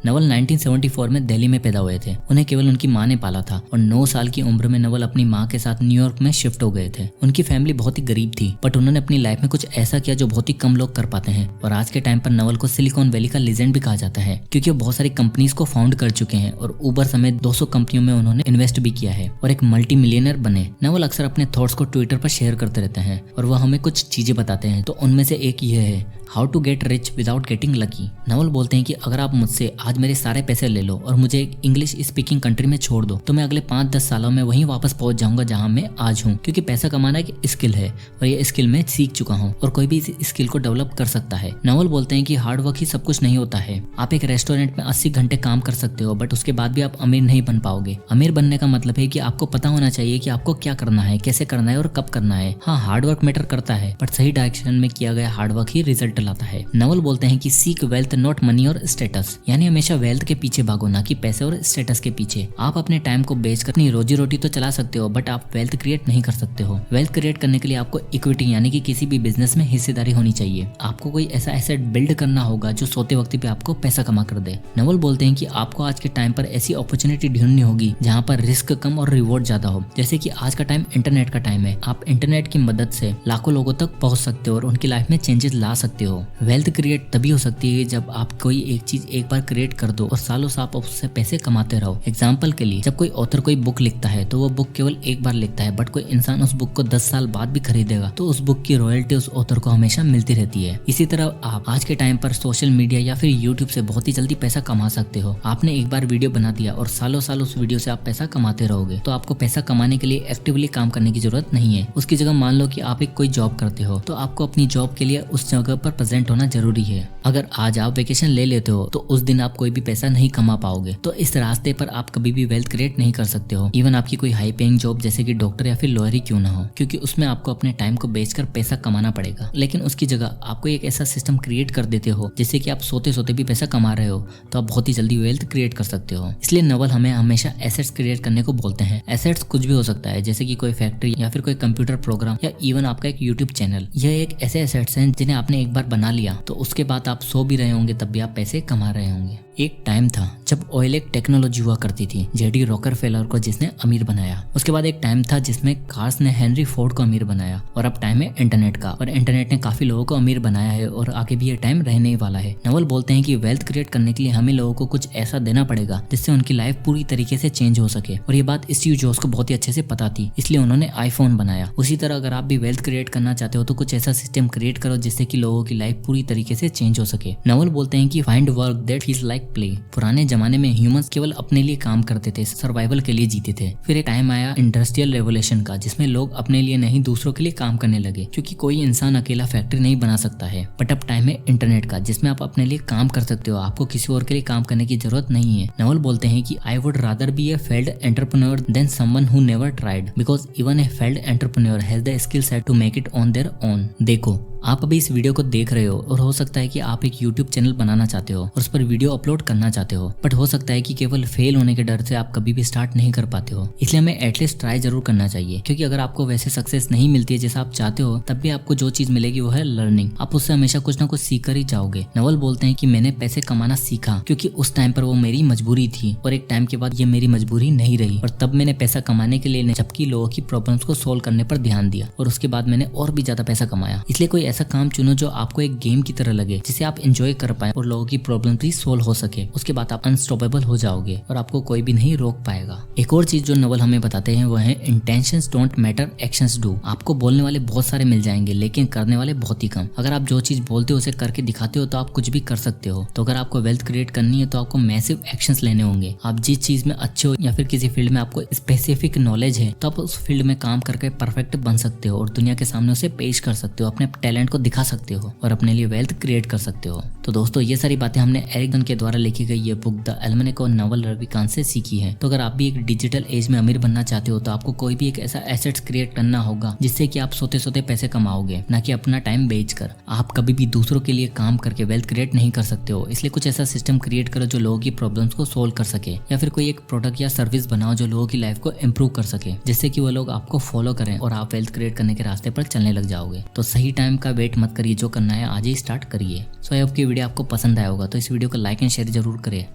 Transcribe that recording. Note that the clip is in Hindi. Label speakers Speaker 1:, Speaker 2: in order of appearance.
Speaker 1: नवल 1974 में दिल्ली में पैदा हुए थे। उन्हें केवल उनकी माँ ने पाला था और 9 साल की उम्र में नवल अपनी माँ के साथ न्यूयॉर्क में शिफ्ट हो गए थे। उनकी फैमिली बहुत ही गरीब थी, बट उन्होंने अपनी लाइफ में कुछ ऐसा किया जो बहुत ही कम लोग कर पाते हैं। और आज के टाइम पर नवल को सिलिकॉन वैली का लीजेंड भी कहा जाता है, क्योंकि वो बहुत सारी कंपनीज को फाउंड कर चुके हैं और उबर समेत 200 कंपनियों में उन्होंने इन्वेस्ट भी किया है और एक मल्टी मिलियनर बने। नवल अक्सर अपने थॉट्स को ट्विटर पर शेयर करते रहते हैं और वह हमें कुछ चीजें बताते हैं, तो उनमें से एक ये है, how to get rich without getting lucky. Naval बोलते हैं कि अगर आप मुझसे आज मेरे सारे पैसे ले लो और मुझे एक इंग्लिश स्पीकिंग कंट्री में छोड़ दो, तो मैं अगले 5-10 सालों में वहीं वापस पहुंच जाऊंगा जहां मैं आज हूं, क्योंकि पैसा कमाना एक स्किल है और ये स्किल मैं सीख चुका हूं और कोई भी इस स्किल को डेवलप कर सकता है। नवल बोलते हैं कि हार्ड वर्क ही सब कुछ नहीं होता है। आप एक रेस्टोरेंट में 80 घंटे काम कर सकते हो, बट उसके बाद भी आप अमीर नहीं बन पाओगे। अमीर बनने का मतलब है कि आपको पता होना चाहिए कि आपको क्या करना है, कैसे करना है और कब करना है। हाँ, हार्ड वर्क मैटर करता है, बट सही डायरेक्शन में किया गया हार्ड वर्क ही रिजल्ट लाता है। नवल बोलते हैं कि सीक वेल्थ नॉट मनी और स्टेटस, यानी हमेशा वेल्थ के पीछे भागो, ना कि पैसे और स्टेटस के पीछे। आप अपने टाइम को बेचकर अपनी रोजी रोटी तो चला सकते हो, बट आप वेल्थ क्रिएट नहीं कर सकते हो। वेल्थ क्रिएट करने के लिए आपको इक्विटी यानी कि किसी भी बिजनेस में हिस्सेदारी होनी चाहिए। आपको कोई ऐसा एसेट बिल्ड करना होगा जो सोते वक्त पे आपको पैसा कमा कर दे। नवल बोलते हैं कि आपको आज के टाइम पर ऐसी अपॉर्चुनिटी ढूंढनी होगी जहाँ पर रिस्क कम और रिवॉर्ड ज्यादा हो। जैसे कि आज का टाइम इंटरनेट का टाइम है। आप इंटरनेट की मदद से लाखों लोगों तक पहुंच सकते हो और उनकी लाइफ में चेंजेस ला सकते हो। वेल्थ क्रिएट तभी हो सकती है जब आप कोई एक चीज एक बार क्रिएट कर दो और सालों साल आप उससे पैसे कमाते रहो। एग्जाम्पल के लिए, जब कोई ऑथर कोई बुक लिखता है तो वो बुक केवल एक बार लिखता है, बट कोई इंसान उस बुक को 10 साल बाद भी खरीदेगा तो उस बुक की रॉयल्टी उस ऑथर को हमेशा मिलती रहती है। इसी तरह आप आज के टाइम पर सोशल मीडिया या फिर यूट्यूब से बहुत ही जल्दी पैसा कमा सकते हो। आपने एक बार वीडियो बना दिया और सालों साल उस वीडियो से आप पैसा कमाते रहोगे, तो आपको पैसा कमाने के लिए एक्टिवली काम करने की जरूरत नहीं है। उसकी जगह मान लो कि आप एक कोई जॉब करते हो, तो आपको अपनी जॉब के लिए उस जगह पर प्रेजेंट होना जरूरी है। अगर आज आप वेकेशन ले लेते हो तो उस दिन आप कोई भी पैसा नहीं कमा पाओगे, तो इस रास्ते पर आप कभी भी वेल्थ क्रिएट नहीं कर सकते हो। इवन आपकी कोई हाई पेइंग जॉब जैसे कि डॉक्टर या फिर लॉयर ही क्यों ना हो, क्योंकि उसमें आपको अपने टाइम को बेचकर पैसा कमाना पड़ेगा। लेकिन उसकी जगह आपको एक ऐसा सिस्टम क्रिएट कर देते हो जिससे कि आप सोते सोते भी पैसा कमा रहे हो, तो आप बहुत ही जल्दी वेल्थ क्रिएट कर सकते हो। इसलिए नवल हमें हमेशा एसेट्स क्रिएट करने को बोलते हैं। एसेट्स कुछ भी हो सकता है, जैसे कि कोई फैक्ट्री या फिर कोई कंप्यूटर प्रोग्राम या इवन आपका एक यूट्यूब चैनल। यह एक ऐसे एसेट्स हैं जिन्हें आपने एक बार बना लिया तो उसके बाद आप सो भी रहे होंगे तब भी आप पैसे कमा रहे होंगे। एक टाइम था जब ऑयल एक टेक्नोलॉजी हुआ करती थी, जेडी रॉकरफेलर को जिसने अमीर बनाया। उसके बाद एक टाइम था जिसमें कार्स ने हेनरी फोर्ड को अमीर बनाया, और अब टाइम है इंटरनेट का, और इंटरनेट ने काफी लोगों को अमीर बनाया है और आगे भी ये टाइम रहने ही वाला है। नवल बोलते हैं कि वेल्थ क्रिएट करने के लिए हमें लोगों को कुछ ऐसा देना पड़ेगा जिससे उनकी लाइफ पूरी तरीके से चेंज हो सके, और ये बात स्टीव जॉब्स को बहुत ही अच्छे से पता थी, इसलिए उन्होंने आईफोन बनाया। उसी तरह अगर आप भी वेल्थ क्रिएट करना चाहते हो तो कुछ ऐसा सिस्टम क्रिएट करो जिससे कि लोगों की लाइफ पूरी तरीके से चेंज हो सके। नवल बोलते हैं कि find work that feels like play. पुराने जमाने में ह्यूमंस केवल अपने लिए काम करते थे, सर्वाइवल के लिए जीते थे। फिर एक टाइम आया इंडस्ट्रियल रेवोल्यूशन का, जिसमें लोग अपने लिए नहीं दूसरों के लिए काम करने लगे, क्योंकि कोई इंसान अकेला फैक्ट्री नहीं बना सकता है। बट अब टाइम है इंटरनेट का, जिसमें आप अपने लिए काम कर सकते हो, आपको किसी और के लिए काम करने की जरूरत नहीं है। नवल बोलते हैं कि I would rather be a failed entrepreneur than someone who never tried, because even a failed entrepreneur has the skill set to make it on their own. देखो, आप अभी इस वीडियो को देख रहे हो और हो सकता है कि आप एक YouTube चैनल बनाना चाहते हो और उस पर वीडियो अपलोड करना चाहते हो, बट हो सकता है कि केवल फेल होने के डर से आप कभी भी स्टार्ट नहीं कर पाते हो। इसलिए हमें एटलीस्ट ट्राई जरूर करना चाहिए, क्योंकि अगर आपको वैसे सक्सेस नहीं मिलती है जैसा आप चाहते हो, तब भी आपको जो चीज मिलेगी वो है लर्निंग। आप उससे हमेशा कुछ ना कुछ सीख कर ही जाओगे। नवल बोलते हैं कि मैंने पैसे कमाना सीखा क्योंकि उस टाइम पर वो मेरी मजबूरी थी, और एक टाइम के बाद ये मेरी मजबूरी नहीं रही, और तब मैंने पैसा कमाने के लिए जबकि लोगों की प्रॉब्लम्स को सोल्व करने पर ध्यान दिया, और उसके बाद मैंने और भी ज्यादा पैसा कमाया। इसलिए कोई ऐसा काम चुनो जो आपको एक गेम की तरह लगे, जिसे आप एंजॉय कर पाए और लोगों की प्रॉब्लम भी सोल्व हो सके। उसके बाद आप अनस्टॉपेबल हो जाओगे और आपको कोई भी नहीं रोक पाएगा। एक और चीज जो नवल हमें बताते हैं वो है intentions don't matter, actions do. आपको बोलने वाले बहुत सारे मिल जाएंगे, लेकिन करने वाले बहुत ही कम। अगर आप जो चीज बोलते हो उसे करके दिखाते हो तो आप कुछ भी कर सकते हो। तो अगर आपको वेल्थ क्रिएट करनी है तो आपको मैसिव एक्शंस लेने होंगे। आप जिस चीज में अच्छे हो या फिर किसी फील्ड में आपको स्पेसिफिक नॉलेज है, तो आप उस फील्ड में काम करके परफेक्ट बन सकते हो और दुनिया के सामने उसे पेश कर सकते हो, अपने टैलेंट को दिखा सकते हो और अपने लिए वेल्थ क्रिएट कर सकते हो। तो दोस्तों, ये सारी बातें हमने एरिक डन के द्वारा लिखी गई ये बुक द एल्मेनेक और नवल रविकांत से सीखी है। तो अगर आप भी एक डिजिटल एज में अमीर बनना चाहते हो तो आपको कोई भी एक ऐसा एसेट्स क्रिएट करना होगा जिससे कि आप सोते सोते पैसे कमाओगे, ना कि अपना टाइम बेचकर। आप कभी भी दूसरों के लिए काम करके वेल्थ क्रिएट नहीं कर सकते हो। इसलिए कुछ ऐसा सिस्टम क्रिएट करो जो लोगों की प्रॉब्लम्स को सोल्व कर सके, या फिर कोई एक प्रोडक्ट या सर्विस बनाओ जो लोगों की लाइफ को इम्प्रूव कर सके, जिससे कि वो लोग आपको फॉलो करें और आप वेल्थ क्रिएट करने के रास्ते पर चलने लग जाओगे। तो सही टाइम का वेट मत करिए, जो करना है आज ही स्टार्ट करिए। सो आई होप कि वीडियो आपको पसंद आया होगा, तो इस वीडियो को लाइक एंड शेयर जरूर करें।